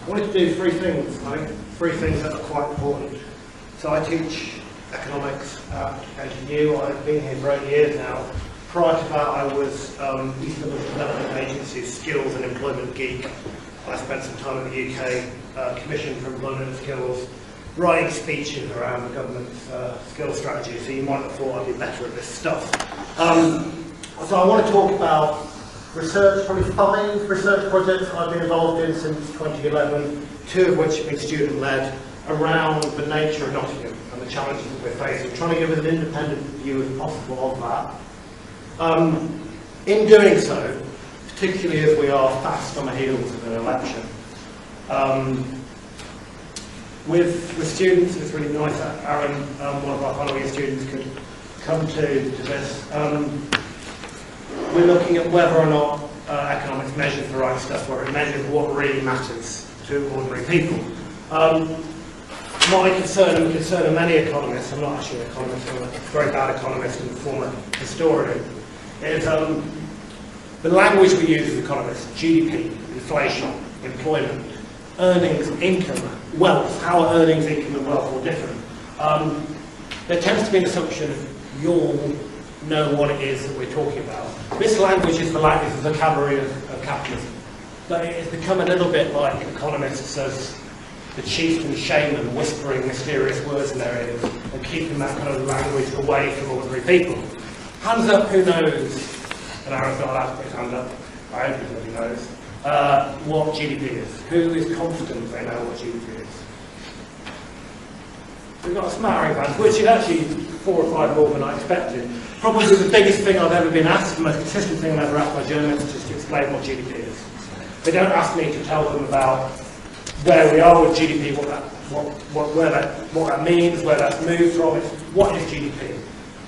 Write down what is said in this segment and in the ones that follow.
I wanted to do three things, I think, three things that are quite important. So I teach economics at NTU. I've been here for 8 years now. Prior to that, I was East Midlands Development Agency's skills and employment geek. I spent some time in the UK, commissioned for employment and skills, writing speeches around the government's skills strategy, so you might have thought I'd be better at this stuff. So I want to talk about research, probably 5 research projects I've been involved in since 2011, 2 of which have been student-led, around the nature of Nottingham and the challenges that we're facing, trying to give us an independent view as possible of that. In doing so, particularly as we are fast on the heels of an election, with students, it's really nice that Aaron, one of our final year students, could come to this. We're looking at whether or not economics measures the right stuff, where it measures what really matters to ordinary people. My concern, and the concern of many economists, I'm not actually an economist, I'm a very bad economist and former historian, is the language we use as economists: GDP, inflation, employment, earnings, income, wealth. How are earnings, income and wealth all different? There tends to be an assumption you all know what it is that we're talking about. This language is the vocabulary of capitalism, but it has become a little bit like economists as the chief and shaman whispering mysterious words in their ears and keeping that kind of language away from ordinary people. Hands up, who knows? And Aaron's not allowed to put his hand up. I hope everybody knows what GDP is. Who is confident they know what GDP is? We've got a smattering band, which is actually 4 or 5 more than I expected. Probably the biggest thing I've ever been asked, the most consistent thing I've ever asked my journalists, is to explain what GDP is. They don't ask me to tell them about where we are with GDP, what that means, where that's moved from. It's what is GDP?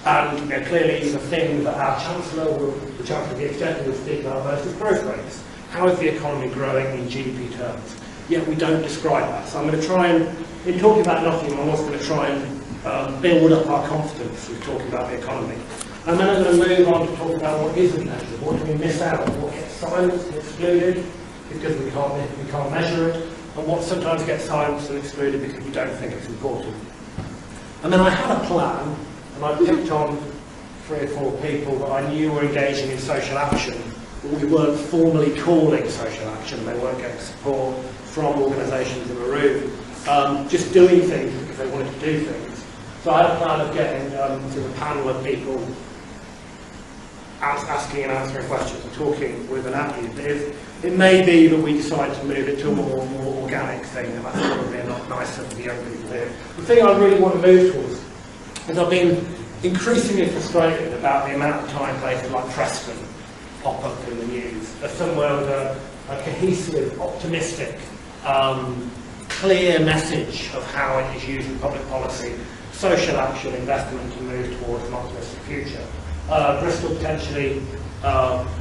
And clearly the thing that our Chancellor, the Chancellor of the Exchequer, will speak about most is growth rates. How is the economy growing in GDP terms? Yet we don't describe that. So I'm going to try and, in talking about Nottingham, I'm also going to try and build up our confidence with talking about the economy. And then I'm going to move on to talk about what isn't measured, what do we miss out, what gets silenced and excluded because we can't measure it, and what sometimes gets silenced and excluded because we don't think it's important. And then I had a plan, and I picked on 3 or 4 people that I knew were engaging in social action, but we weren't formally calling social action. They weren't getting support from organisations in the room, just doing things because they wanted to do things. So I had a plan of getting to a panel of people asking and answering questions and talking with an advocate. It may be that we decide to move it to a more organic thing, and that's probably a lot nicer for the young people here. The thing I really want to move towards is I've been increasingly frustrated about the amount of time places like Preston pop up in the news as somewhere with a cohesive, optimistic, clear message of how it is using public policy, social action, investment to move towards an optimistic future. Bristol potentially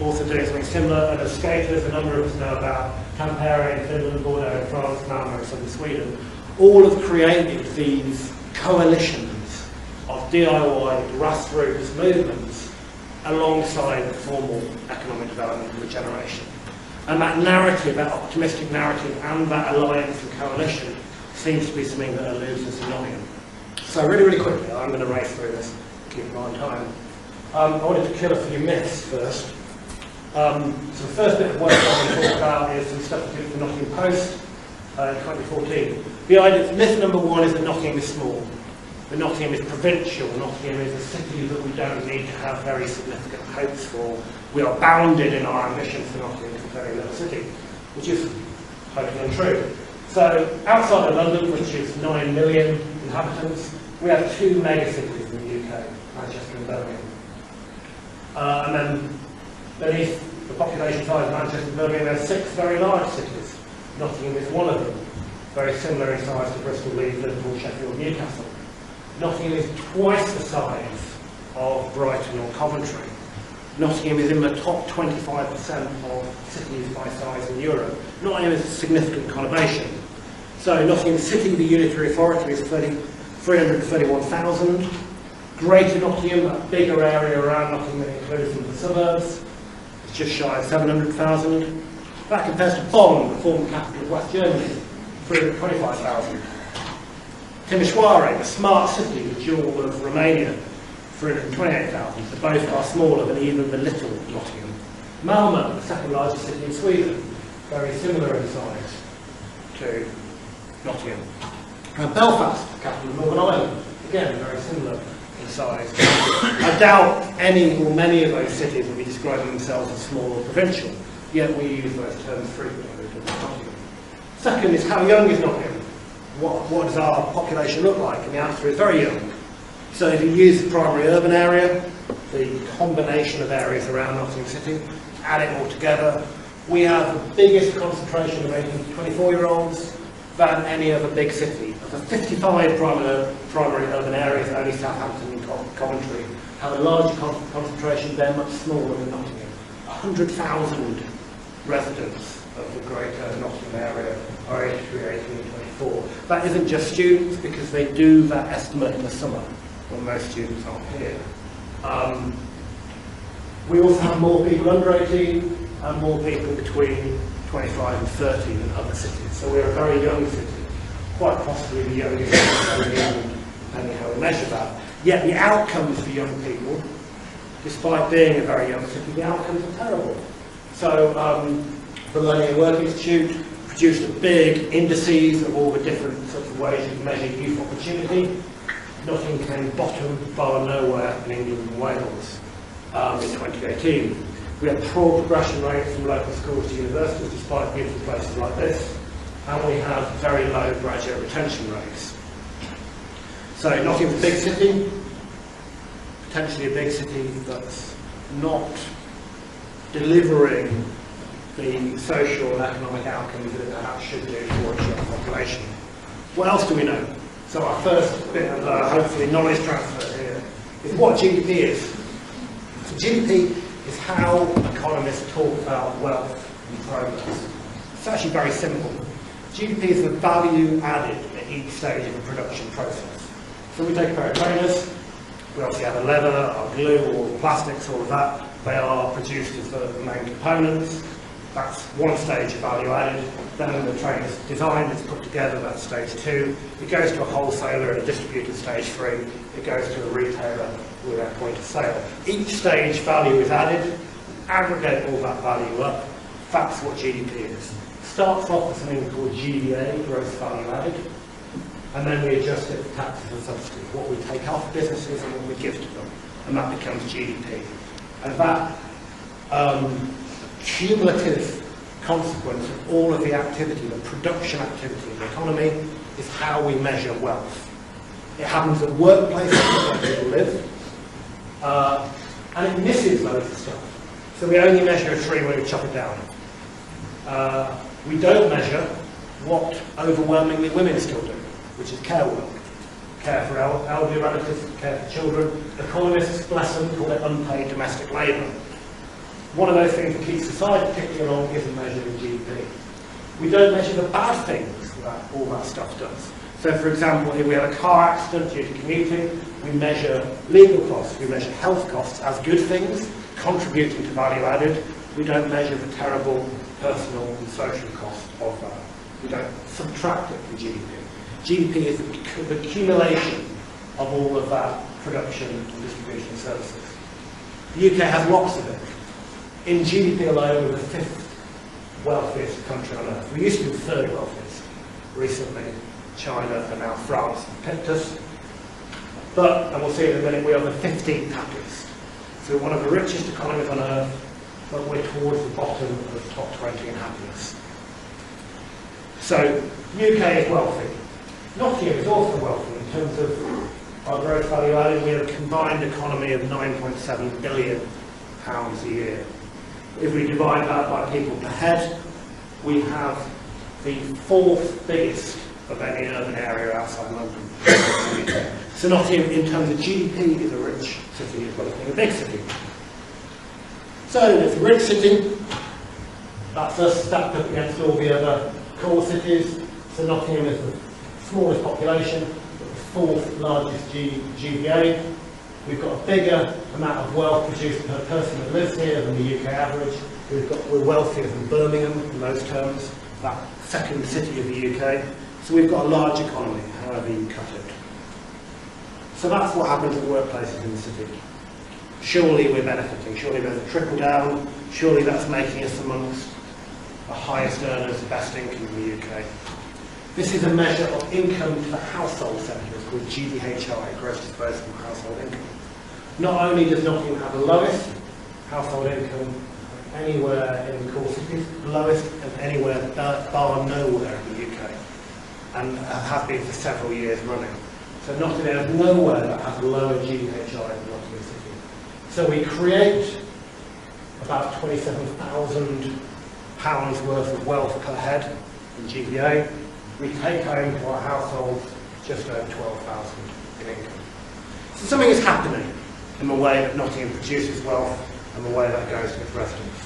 also doing something similar, and as skaters, a number of us know about Tampere in Finland, Bordeaux in France, Malmö in southern Sweden. All have created these coalitions of DIY grassroots movements alongside the formal economic development and regeneration. And that narrative, that optimistic narrative, and that alliance and coalition seems to be something that eludes us in Nottingham. So really quickly, I'm going to race through this, keep an eye on time. I wanted to kill a few myths first. So the first bit of work I want to talk about is some stuff I did for the Nottingham Post in 2014. The idea, myth number 1 is that Nottingham is small. That Nottingham is provincial. Nottingham is a city that we don't need to have very significant hopes for. We are bounded in our ambitions for Nottingham as a very little city, which is totally untrue. So outside of London, which is 9 million inhabitants, we have 2 mega cities in the UK, Manchester and Birmingham. And then beneath the population size of Manchester and Birmingham, there are 6 very large cities. Nottingham is one of them, very similar in size to Bristol, Leeds, Liverpool, Sheffield, Newcastle. Nottingham is twice the size of Brighton or Coventry. Nottingham is in the top 25% of cities by size in Europe. Nottingham is a significant conurbation. So Nottingham City, the unitary authority, is 331,000. Greater Nottingham, a bigger area around Nottingham that includes some of the suburbs, is just shy of 700,000. That compares to Bonn, the former capital of West Germany, 325,000. Timișoara, the smart city, the jewel of Romania, 328,000. So both are smaller than even the little Nottingham. Malmö, the second largest city in Sweden, very similar in size to Nottingham. And Belfast, the capital of Northern Ireland, again very similar in size. I doubt any or many of those cities will be describing themselves as small or provincial, yet we use those terms frequently to Nottingham. Second is, how young is Nottingham? What does our population look like? And the answer is very young. So if you use the primary urban area, the combination of areas around Nottingham City, add it all together, we have the biggest concentration of 18 to 24-year-olds than any other big city. Of the 55 primary urban areas, only Southampton and Coventry have a larger concentration. They're much smaller than Nottingham. 100,000 residents of the greater Nottingham area are aged between 18 and 24. That isn't just students, because they do that estimate in the summer when most students aren't here. We also have more people under 18 and more people between 25 and 30 than other cities. So we're a very young city, quite possibly the youngest in England, depending how we measure that. Yet the outcomes for young people, despite being a very young city, the outcomes are terrible. So the Learning and Work Institute produced a big indices of all the different sorts of ways you measure youth opportunity. Nottingham came bottom, bar nowhere in England and Wales in 2018. We have poor progression rates from local schools to universities, despite beautiful places like this, and we have very low graduate retention rates. So Nottingham's a big city, potentially a big city that's not delivering the social and economic outcomes that it perhaps should do for its young population. What else do we know? So our first bit of hopefully knowledge transfer here is what GDP is. So GDP is how economists talk about wealth and progress. It's actually very simple. GDP is the value added at each stage of the production process. So we take a pair of trainers, we obviously have a leather, our glue, all the plastics, all of that. They are produced as the main components. That's one stage of value added. Then the train is designed, it's put together, that's stage 2. It goes to a wholesaler at a distributor, stage 3. It goes to a retailer with their point of sale. Each stage value is added, aggregate all that value up. That's what GDP is. Starts off with something called GVA, gross value added, and then we adjust it for taxes and subsidies, what we take off businesses and what we give to them, and that becomes GDP. And that cumulative consequence of all of the activity, the production activity of the economy, is how we measure wealth. It happens at workplaces where people live, and it misses loads of stuff. So we only measure a tree when we chop it down. We don't measure what overwhelmingly women still do, which is care work. Care for elderly relatives, care for children. Economists, bless them, call it unpaid domestic labour. One of those things that keeps society ticking along isn't measured in GDP. We don't measure the bad things that all that stuff does. So for example, if we have a car accident due to commuting, we measure legal costs, we measure health costs as good things, contributing to value added. We don't measure the terrible personal and social cost of that. We don't subtract it from GDP. GDP is the accumulation of all of that production and distribution services. The UK has lots of it. In GDP alone, we're the 5th wealthiest country on earth. We used to be the 3rd wealthiest. Recently, China and now France picked us. But, and we'll see in a minute, we are the 15th happiest. So we're one of the richest economies on earth, but we're towards the bottom of the top 20 in happiness. So, UK is wealthy. Nottingham is also wealthy in terms of our gross value added. We have a combined economy of £9.7 billion a year. If we divide that by people per head, we have the 4th biggest of any urban area outside London. So Nottingham, in terms of GDP, is a rich city as well as being a big city. So it's a rich city. That's us stacked up against all the other core cities. So Nottingham is the smallest population, but the 4th largest GVA. We've got a bigger amount of wealth produced per person that lives here than the UK average. We're wealthier than Birmingham in those terms, that second city of the UK. So we've got a large economy, however you cut it. So that's what happens at workplaces in the city. Surely we're benefiting, surely there's a trickle down, surely that's making us amongst the highest earners, the best income in the UK. This is a measure of income to the household sector, it's called GDHI, gross disposable household income. Not only does Nottingham have the lowest household income anywhere in the core cities, the lowest of anywhere bar nowhere in the UK, and have been for several years running. So Nottingham has nowhere that has a lower GDHI than Nottingham City. So we create about £27,000 worth of wealth per head in GVA. We take home to our households just over 12,000 in income. So something is happening in the way that Nottingham produces wealth and the way that goes to its residents.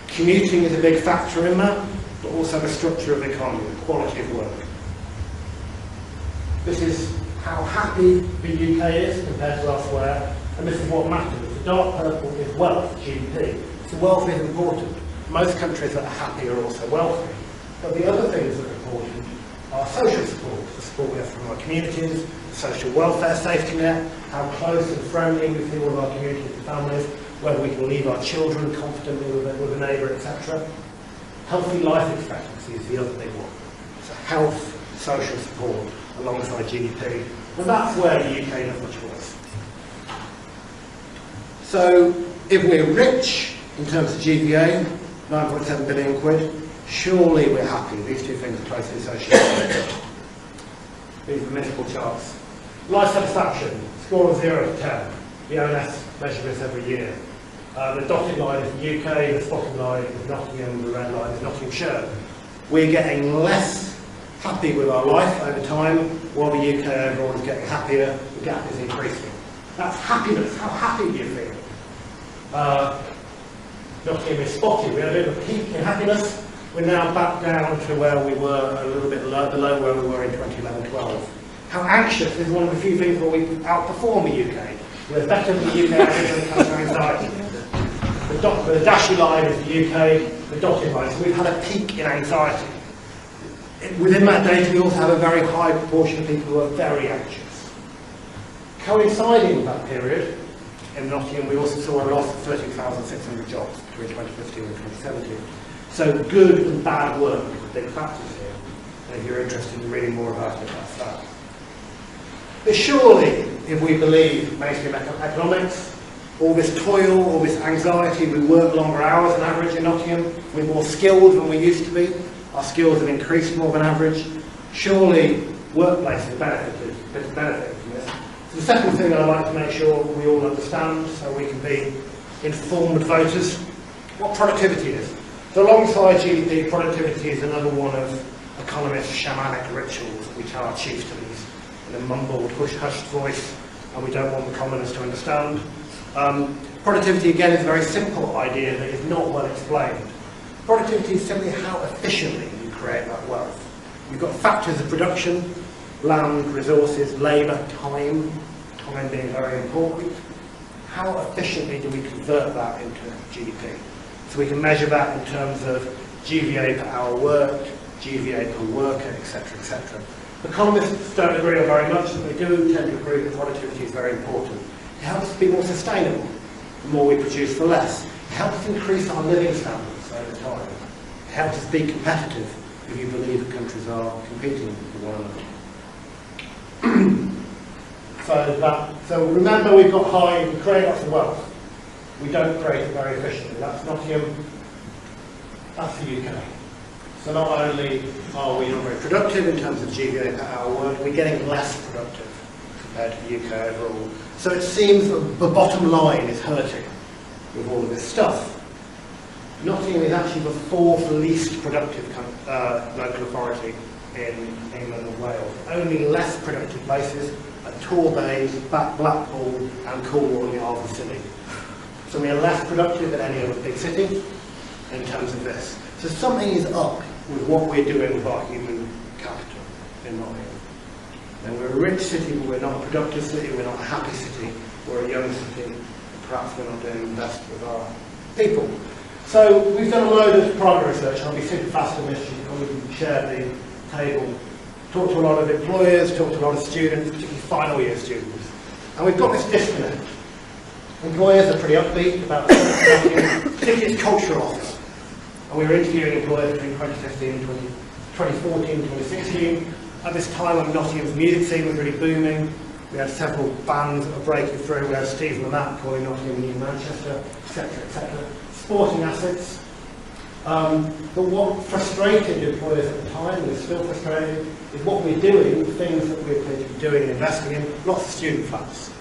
Commuting is a big factor in that, but also the structure of the economy, the quality of work. This is how happy the UK is compared to elsewhere, and this is what matters. The dark purple is wealth, GDP. So wealth is important. Most countries that are happy are also wealthy. But the other things that are important are social support, the support we have from our communities, the social welfare safety net, how close and friendly we feel with our communities and families, whether we can leave our children confidently with a neighbour, etc. Healthy life expectancy is the other big one. So health, social support, alongside GDP. And that's where the UK does much worse. So if we're rich in terms of GVA, 9.7 billion quid, surely we're happy. These two things are closely associated. These are mythical charts. Life satisfaction, score of 0 to 10. The ONS measure this every year. The dotted line is the UK, the spotted line is Nottingham, the red line is Nottinghamshire. We're getting less happy with our life over time, while the UK overall is getting happier, the gap is increasing. That's happiness. How happy do you feel? Nottingham is spotted. We had a bit of a peak in happiness. We're now back down to where we were, a little bit below where we were in 2011-12. How anxious is one of the few things where we outperform the UK. We're better than the UK average when it comes to anxiety. The dashy line is the UK, the dotted line. So we've had a peak in anxiety. Within that data, we also have a very high proportion of people who are very anxious. Coinciding with that period, in Nottingham, we also saw a loss of 13,600 jobs between 2015 and 2017. So good and bad work are big factors here. And if you're interested in reading more about it, that's that. But surely, if we believe mainstream economics, all this toil, all this anxiety, we work longer hours than average in Nottingham, we're more skilled than we used to be, our skills have increased more than average, surely workplaces benefit from this. So the second thing I'd like to make sure we all understand, so we can be informed voters, what productivity is. So alongside GDP, productivity is another one of economists' shamanic rituals which are chieftains in a mumbled, hush-hushed voice, and we don't want the commoners to understand. Productivity, again, is a very simple idea that is not well explained. Productivity is simply how efficiently you create that wealth. You've got factors of production, land, resources, labour, time being very important. How efficiently do we convert that into GDP? So we can measure that in terms of GVA per hour worked, GVA per worker, etc., etc. Economists don't agree on very much, but they do tend to agree that productivity is very important. It helps us be more sustainable. The more we produce for less. It helps us increase our living standards over time. It helps us be competitive if you believe that countries are competing with one another. So remember, we've got we create lots of wealth. We don't create it very efficiently. That's Nottingham, that's the UK. So not only are we not very productive in terms of GVA per hour worked, we're getting less productive compared to the UK overall. So it seems that the bottom line is hurting with all of this stuff. Nottingham is actually the fourth least productive local authority in England and Wales. Only less productive places are Torbay, Blackpool and Cornwall in the Isle of Scilly. So we are less productive than any other big city in terms of this. So something is up with what we're doing with our human capital in Nottingham. And we're a rich city, but we're not a productive city, we're not a happy city, we're a young city, and perhaps we're not doing the best with our people. So we've done a load of private research, and I'll be super fast on this, you can probably share the table talked to a lot of employers, talked to a lot of students, particularly final year students. And we've got this disconnect. Employers are pretty upbeat about particularly its cultural office. And we were interviewing employers between 2015 and 2014, 2016. At this time when Nottingham's music scene was really booming, we had several bands that were breaking through. We had Steve and Matt calling Nottingham New Manchester, etc., etc. Sporting assets. But what frustrated employers at the time, and is still frustrated, is what we're doing, the things that we're going to be doing and investing in, lots of student flats.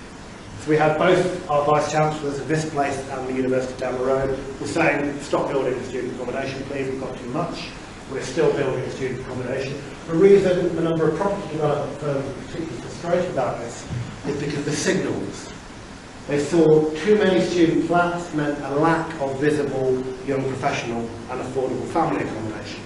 So we had both our vice-chancellors of this place and the university down the road were saying, stop building student accommodation, please, we've got too much. We're still building student accommodation. The reason the number of property development firms are particularly frustrated about this is because of the signals. They saw too many student flats meant a lack of visible young professional and affordable family accommodation.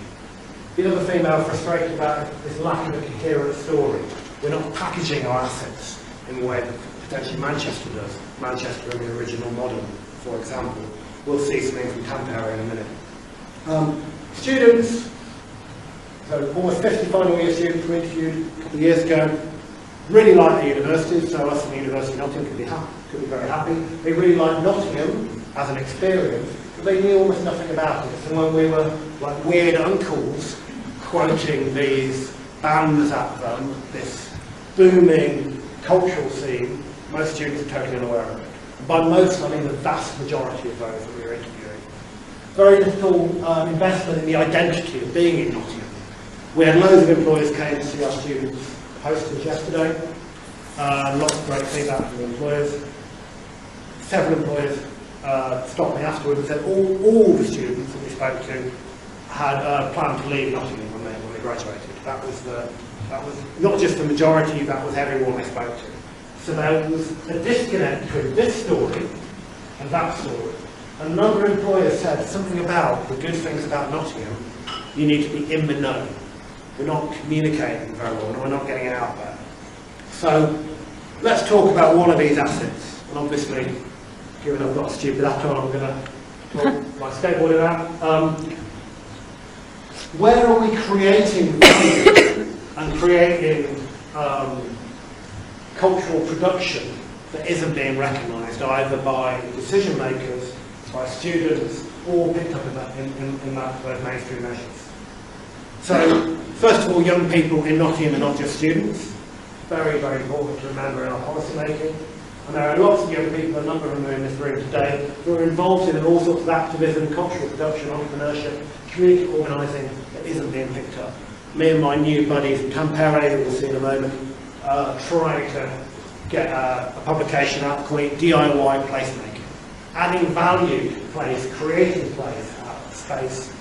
The other thing they were frustrated about is lack of a coherent story. We're not packaging our assets in the way that potentially Manchester does. Manchester in the original model, for example. We'll see something from Tampere in a minute. Students, so almost 50 final year students were interviewed a couple of years ago, really like the university, so us in the University of Nottingham could be very happy. They really liked Nottingham as an experience, but they knew almost nothing about it. So when we were like weird uncles quoting these bands at them, this booming cultural scene, most students are totally unaware of it. By most, I mean the vast majority of those that we were interviewing. Very little investment in the identity of being in Nottingham. We had loads of employers came to see our students hosted yesterday. Lots of great feedback from the employers. Several employers stopped me afterwards and said all the students that we spoke to had planned to leave Nottingham when they graduated. That was not just the majority, that was everyone they spoke to. So there was a disconnect between this story and that story. A number of employers said something about the good things about Nottingham, you need to be in the know. We're not communicating very well, we're not getting it out there. So let's talk about one of these assets. And obviously, given I've got a stupid hat on, I'm going to talk my skateboarding out. Where are we creating value and creating cultural production that isn't being recognised either by decision makers, by students, or picked up in those mainstream measures? So, first of all, young people in Nottingham are not just students. Very, very important to remember in our policy making. And there are lots of young people, a number of them are in this room today, who are involved in all sorts of activism, cultural production, entrepreneurship, community organising that isn't being picked up. Me and my new buddies from Tampere, who we'll see in a moment, trying to get a publication out calling it DIY placemaking. Adding value to the place, creating space,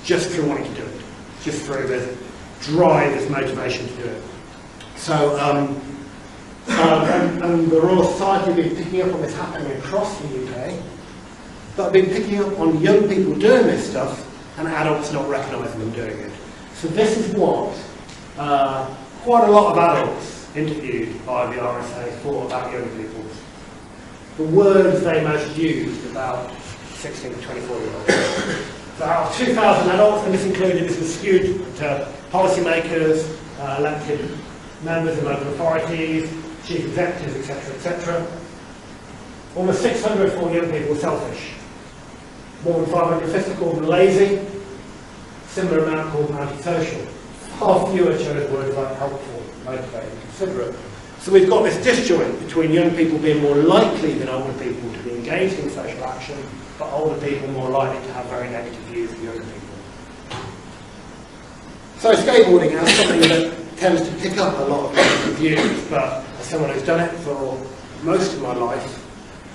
just through wanting to do it. Just through this drive, this motivation to do it. So, and the Royal Society have been picking up on this happening across the UK, but have been picking up on young people doing this stuff and adults not recognising them doing it. So this is what quite a lot of adults interviewed by the RSA thought about young people. The words they most used about 16 to 24-year-olds. So out of 2,000 adults, and this was skewed to policymakers, elected members of local authorities, chief executives, etc., etc. Almost 600 for young people were selfish. More than 550 called them lazy. Similar amount called them antisocial. Far fewer chose words like helpful, motivated, considerate. So we've got this disjoint between young people being more likely than older people to be engaged in social action, but older people more likely to have very negative views of younger people. So skateboarding has something that tends to pick up a lot of negative views, but as someone who's done it for most of my life,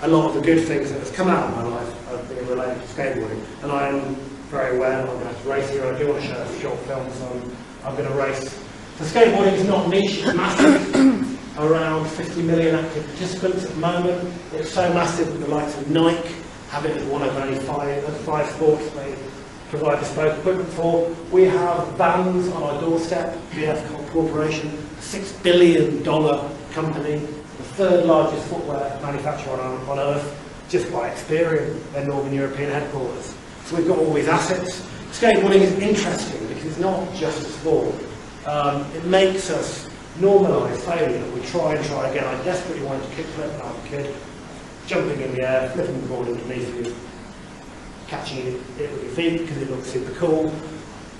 a lot of the good things that has come out of my life have been related to skateboarding. And I am very aware that I'm going to have to race here. I do want to show a short film, so I'm going to race. So skateboarding is not niche, it's massive. Around 50 million active participants at the moment. It's so massive that the likes of Nike have it as one of only five sports they provide bespoke equipment for. We have Vans on our doorstep, VF Corporation, a $6 billion company, the third largest footwear manufacturer on earth, just by experience, their Northern European headquarters. So we've got all these assets. Skateboarding is interesting because it's not just a sport. It makes us normalise failure. We try and try again. I desperately wanted to kickflip when I was a kid, jumping in the air, flipping the board underneath you, catching it with your feet because it looks super cool.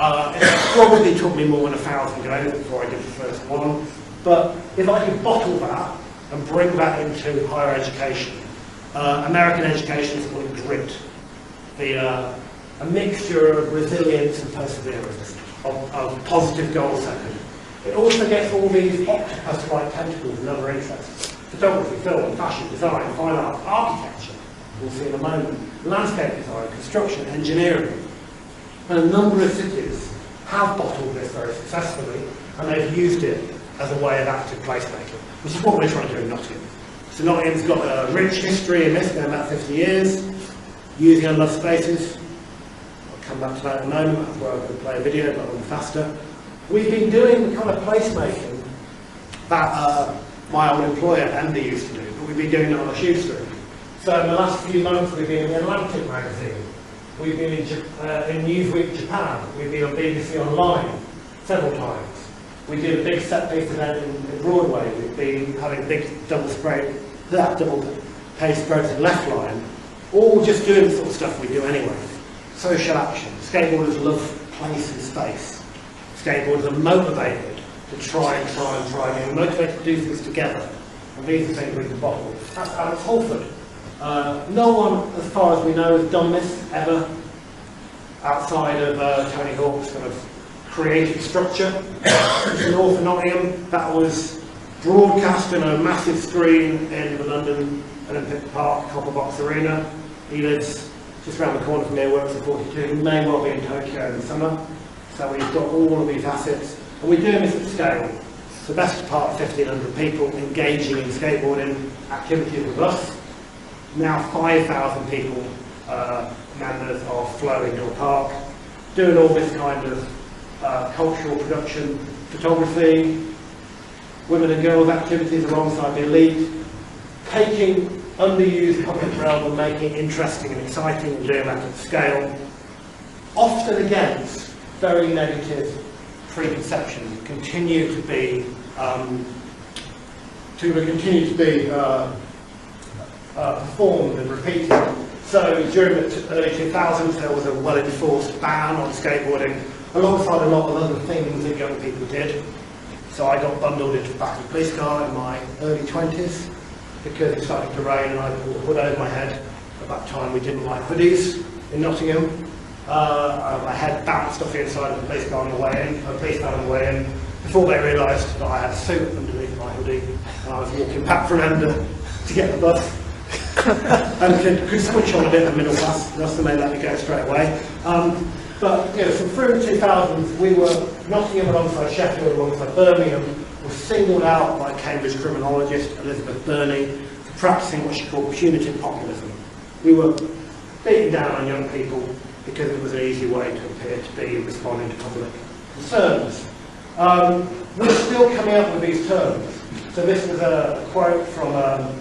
It probably took me more than 1,000 goes before I did the first one. But if I could bottle that and bring that into higher education, American education is called grit. A mixture of resilience and perseverance, of positive goal setting. It also gets all these octopus-like tentacles and other interests. Photography, film, fashion, design, fine art, architecture, we'll see in a moment, landscape design, construction, engineering. And a number of cities have bottled this very successfully, and they've used it as a way of active placemaking, which is what we're trying to do in Nottingham. So Nottingham's got a rich history in this, going about 50 years, using unloved spaces. I'll come back to that in a moment, that's where I'm going to play a video, but a little faster. We've been doing the kind of placemaking that my old employer, Andy, used to do, but we've been doing it on a shoestring. So in the last few months we've been in the Atlantic magazine, we've been in Newsweek Japan, we've been on BBC Online several times. We did a big set-piece event in Broadway, we've been having big double page strokes in Left Line, all just doing the sort of stuff we do anyway. Social action. Skateboarders love place and space. Skateboarders are motivated to try again. We're motivated to do things together. And these are things we can bottle. That's Alex Holford. No one, as far as we know, has done this ever outside of Tony Hawk's kind of creative structure. North of Nottingham, that was broadcast on a massive screen in the London Olympic Park, Copperbox Arena. He lives just around the corner from here, works at 42. He may well be in Tokyo in the summer. So we've got all of these assets. And we're doing this at scale. So best part of 1,500 people engaging in skateboarding activities with us. Now 5,000 people, members of Flow Indoor Park, doing all this kind of cultural production, photography, women and girls activities alongside the elite, taking underused public realm and making it interesting and exciting and doing that at scale, often against very negative preconceptions that continue to be performed and repeated. So during the early 2000s there was a well-enforced ban on skateboarding alongside a lot of other things that young people did. So I got bundled into the back of a police car in my early 20s because it started to rain and I pulled the hood over my head. At that time we didn't like hoodies in Nottingham. My head bounced off the inside of the police car on the way in, a police van on the way in, before they realised that I had a suit underneath my hoodie and I was walking back from Ender to get the bus. And could switch on a bit of middle class, thus they let me go straight away. But you know, so through the 2000s, we were Nottingham alongside Sheffield, alongside Birmingham, was singled out by Cambridge criminologist Elizabeth Burney for practising what she called punitive populism. We were beating down on young people because it was an easy way to appear to be responding to public concerns. We're still coming up with these terms. So this was a quote from a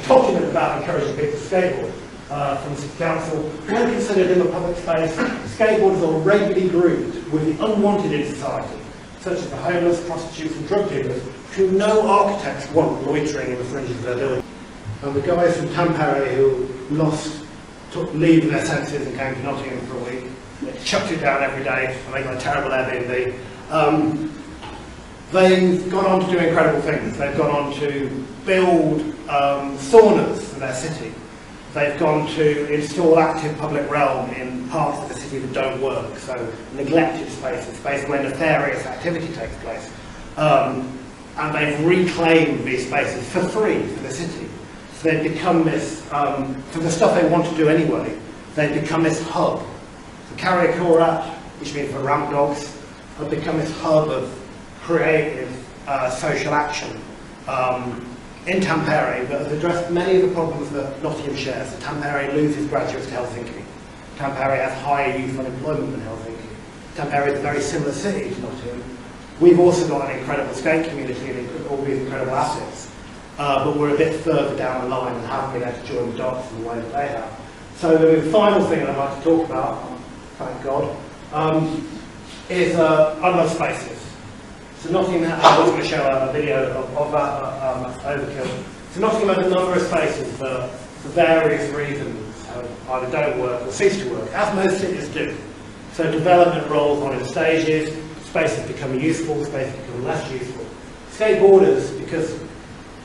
document about encouraging people to skateboard from the City Council. When considered in the public space, skateboarders are regularly grouped with the unwanted in society, such as the homeless, prostitutes and drug dealers, who no architects want loitering in the fringes of their building. And the guys from Tampere who took leave of their senses and came to Nottingham for a week, they chucked it down every day and they got a terrible Airbnb. They've gone on to do incredible things. They've gone on to build saunas in their city. They've gone to install active public realm in parts of the city that don't work, so neglected spaces, spaces where nefarious activity takes place. And they've reclaimed these spaces for free for the city. So they've become this, for the stuff they want to do anyway, they've become this hub. So Carriacorat, which means for ramp dogs, have become this hub of creative social action in Tampere that has addressed many of the problems that Nottingham shares. So Tampere loses graduates to Helsinki. Tampere has higher youth unemployment than Helsinki. Tampere is a very similar city to Nottingham. We've also got an incredible skate community and all these incredible assets, but we're a bit further down the line and haven't been able to join the dots in the way that they have. So the final thing I'd like to talk about, thank God, is unloved spaces. So Nottingham, I was going to show a video of that overkill. So Nottingham has a number of spaces that, for various reasons, either don't work or cease to work, as most cities do. So development rolls on in stages, spaces become useful, spaces become less useful. Skateboarders, because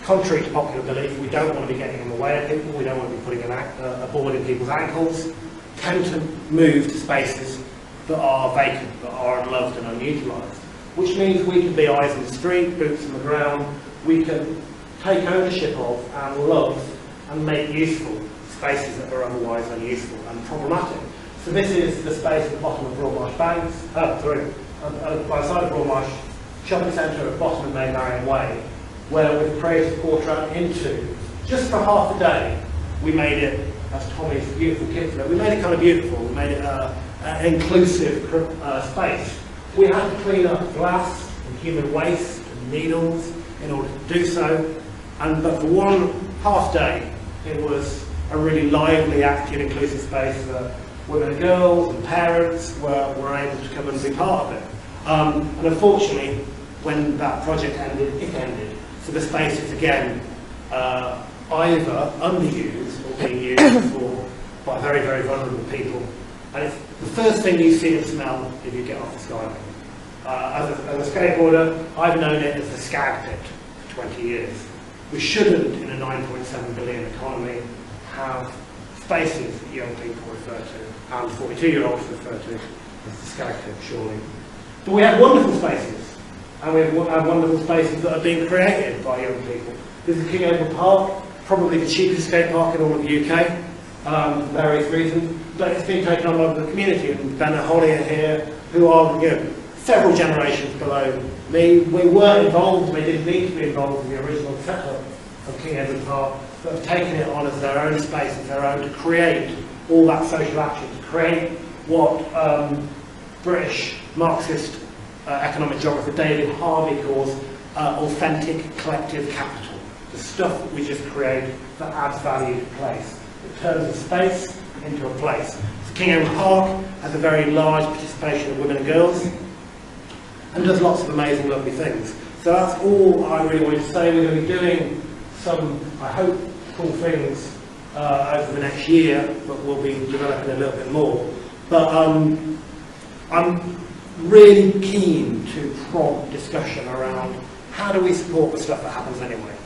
contrary to popular belief, we don't want to be getting in the way of people, we don't want to be putting a board in people's ankles, tend to move to spaces that are vacant, that are unloved and unutilised. Which means we can be eyes in the street, boots on the ground, we can take ownership of and love and make useful spaces that are otherwise unuseful and problematic. So this is the space at the bottom of Broadmarsh Banks, by the side of Broadmarsh Shopping Centre at the bottom of Main Marion Way, where we've created a portrait into, just for half a day, we made it, as Tommy's beautiful kids know, we made it kind of beautiful, we made it an inclusive space. We had to clean up glass and human waste and needles in order to do so, but for one half day, it was a really lively, active, inclusive space that women and girls and parents were able to come and be part of it. And unfortunately, when that project ended, it ended. So the space is again either underused or being used by very, very vulnerable people. And it's the first thing you see and smell if you get off the Skylink. As a skateboarder, I've known it as the skag pit for 20 years. We shouldn't, in a 9.7 billion economy, have spaces that young people refer to and 42-year-olds refer to as the skag pit, surely. But we have wonderful spaces, and we have wonderful spaces that are being created by young people. This is King Edward Park, probably the cheapest skate park in all of the UK, for various reasons, but it's been taken on by the community, and Ben and Holly are here, who are several generations below me. We were involved, we didn't need to be involved in the original setup of King Edward Park, but have taken it on as their own space, as their own, to create all that social action, to create what British Marxist economic geographer David Harvey calls authentic collective capital. The stuff that we just create that adds value to place. It turns a space into a place. So King Edward Park has a very large participation of women and girls and does lots of amazing, lovely things. So that's all I really wanted to say. We're going to be doing some, I hope, cool things over the next year, but we'll be developing a little bit more. But I'm really keen to prompt discussion around how do we support the stuff that happens anyway.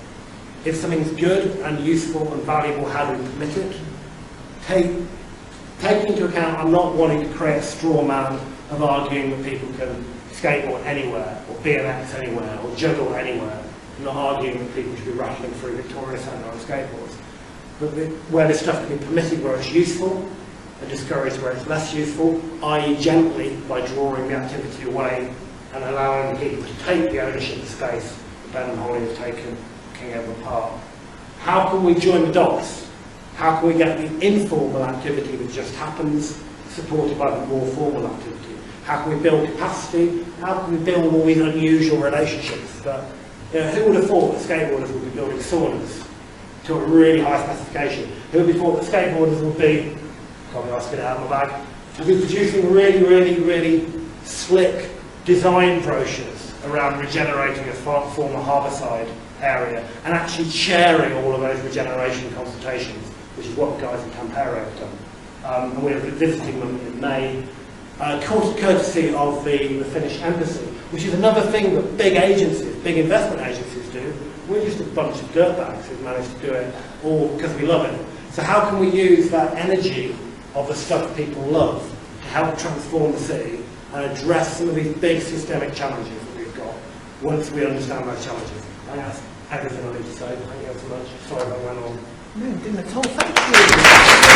If something's good and useful and valuable, how do we permit it? Taking into account, I'm not wanting to create a straw man of arguing that people can skateboard anywhere, or BMX anywhere, or juggle anywhere. I'm not arguing that people should be rattling through Victoria Centre on skateboards. But where this stuff can be permitted where it's useful, and discouraged where it's less useful, i.e. gently, by drawing the activity away and allowing people to take the ownership of space that Ben and Holly have taken King Edward Park. How can we join the dots? How can we get the informal activity that just happens supported by the more formal activity? How can we build capacity? How can we build all these unusual relationships that, who would have thought that skateboarders would be building saunas to a really high specification? Who would have thought that skateboarders would be, can't be asking it out of my bag, would be producing really, really, really slick design brochures around regenerating a former harbourside area and actually chairing all of those regeneration consultations, which is what the guys in Tampere have done. And we're visiting them in May, courtesy of the Finnish embassy, which is another thing that big agencies, big investment agencies do. We're just a bunch of dirtbags who've managed to do it all because we love it. So how can we use that energy of the stuff people love to help transform the city and address some of these big systemic challenges that we've got once we understand those challenges? I think that's everything I need to say. Thank you so much. Sorry if I went on. No, didn't at all. Thank you.